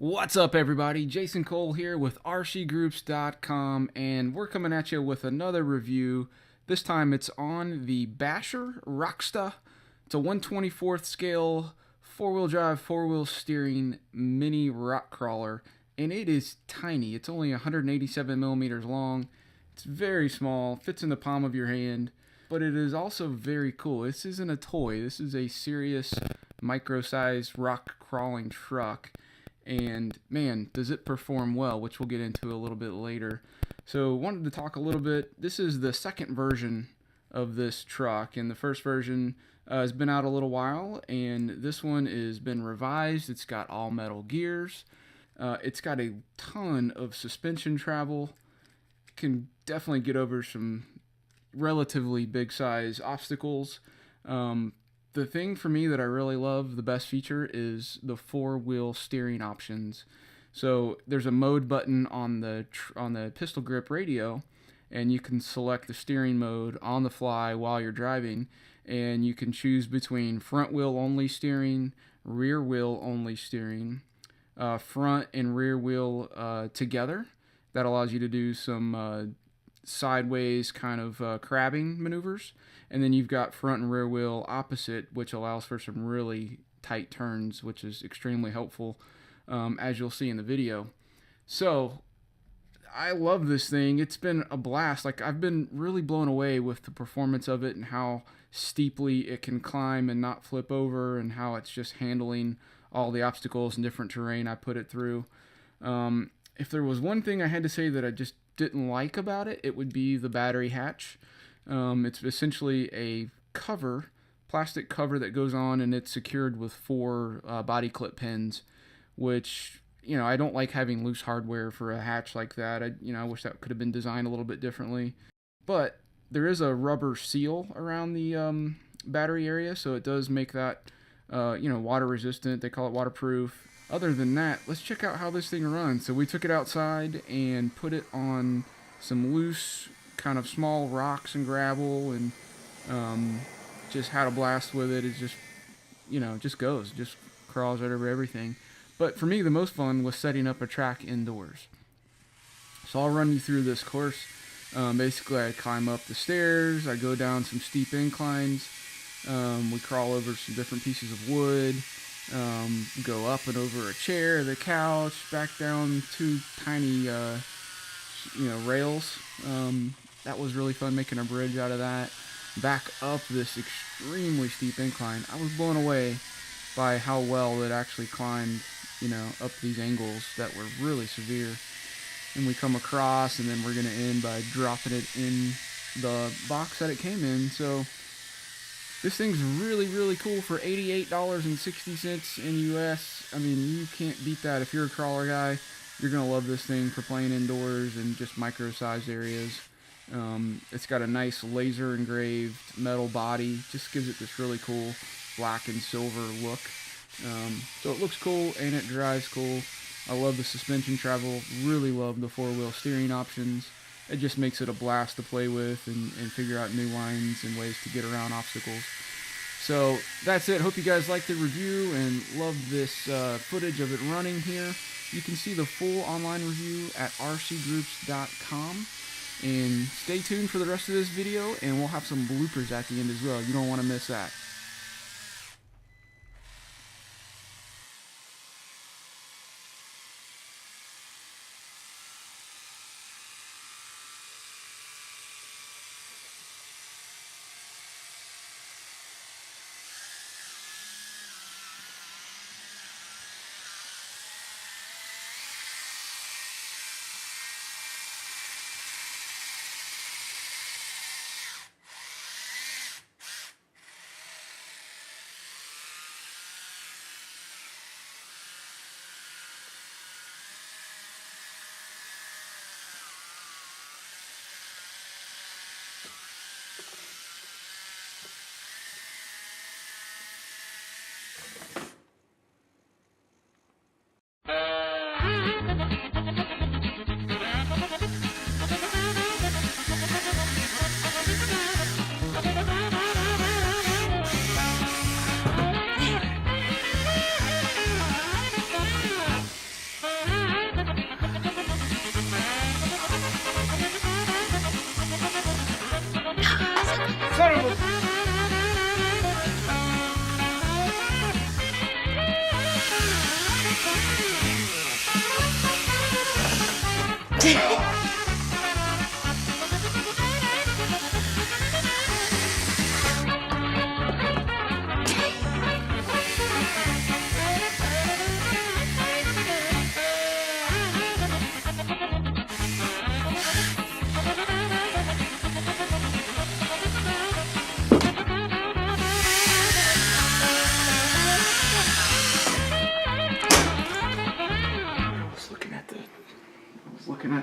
What's up, everybody? Jason Cole here with RCGroups.com, and we're coming at you with another review. This time it's on the Basher RockSta. It's a 1/24th scale, four-wheel drive, four-wheel steering mini rock crawler, and it is tiny. It's only 187 millimeters long. It's very small, fits in the palm of your hand, but it is also very cool. This isn't a toy. This is a serious micro-sized rock crawling truck. And man, does it perform well, which we'll get into a little bit later. So wanted to talk a little bit. This is the second version of this truck, and the first version has been out a little while, and this one has been revised. It's got all metal gears. It's got a ton of suspension travel. Can definitely get over some relatively big size obstacles. The thing for me that I really love, the best feature, is the four-wheel steering options. So there's a mode button on the pistol grip radio, and you can select the steering mode on the fly while you're driving, and you can choose between front wheel only steering, rear wheel only steering, front and rear wheel together. That allows you to do some sideways kind of crabbing maneuvers, and then you've got front and rear wheel opposite, which allows for some really tight turns, which is extremely helpful, as you'll see in the video. So I love this thing. It's been a blast. Like, I've been really blown away with the performance of it and how steeply it can climb and not flip over, and how it's just handling all the obstacles and different terrain I put it through. If there was one thing I had to say that I just didn't like about it, it would be the battery hatch. It's essentially a cover, plastic cover that goes on, and it's secured with four body clip pins, which, I don't like having loose hardware for a hatch like that. I wish that could have been designed a little bit differently. But there is a rubber seal around the battery area, so it does make that water resistant. They call it waterproof. Other than that, let's check out how this thing runs. So we took it outside and put it on some loose, kind of small rocks and gravel, and just had a blast with it. It just goes, just crawls right over everything. But for me, the most fun was setting up a track indoors. So I'll run you through this course. Basically, I climb up the stairs, I go down some steep inclines, we crawl over some different pieces of wood, go up and over a chair, the couch, back down two tiny, rails. That was really fun, making a bridge out of that. Back up this extremely steep incline. I was blown away by how well it actually climbed, up these angles that were really severe. And we come across, and then we're going to end by dropping it in the box that it came in. So this thing's really, really cool for $88.60 in US. I mean, you can't beat that. If you're a crawler guy, you're going to love this thing for playing indoors and just micro-sized areas. It's got a nice laser engraved metal body. Just gives it this really cool black and silver look. So it looks cool and it drives cool. I love the suspension travel. Really love the four-wheel steering options. It just makes it a blast to play with and figure out new lines and ways to get around obstacles. So that's it. Hope you guys liked the review and loved this footage of it running here. You can see the full online review at rcgroups.com. And stay tuned for the rest of this video, and we'll have some bloopers at the end as well. You don't want to miss that.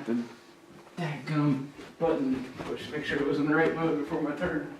the dadgum button pushed. Make sure it was in the right mode before my turn.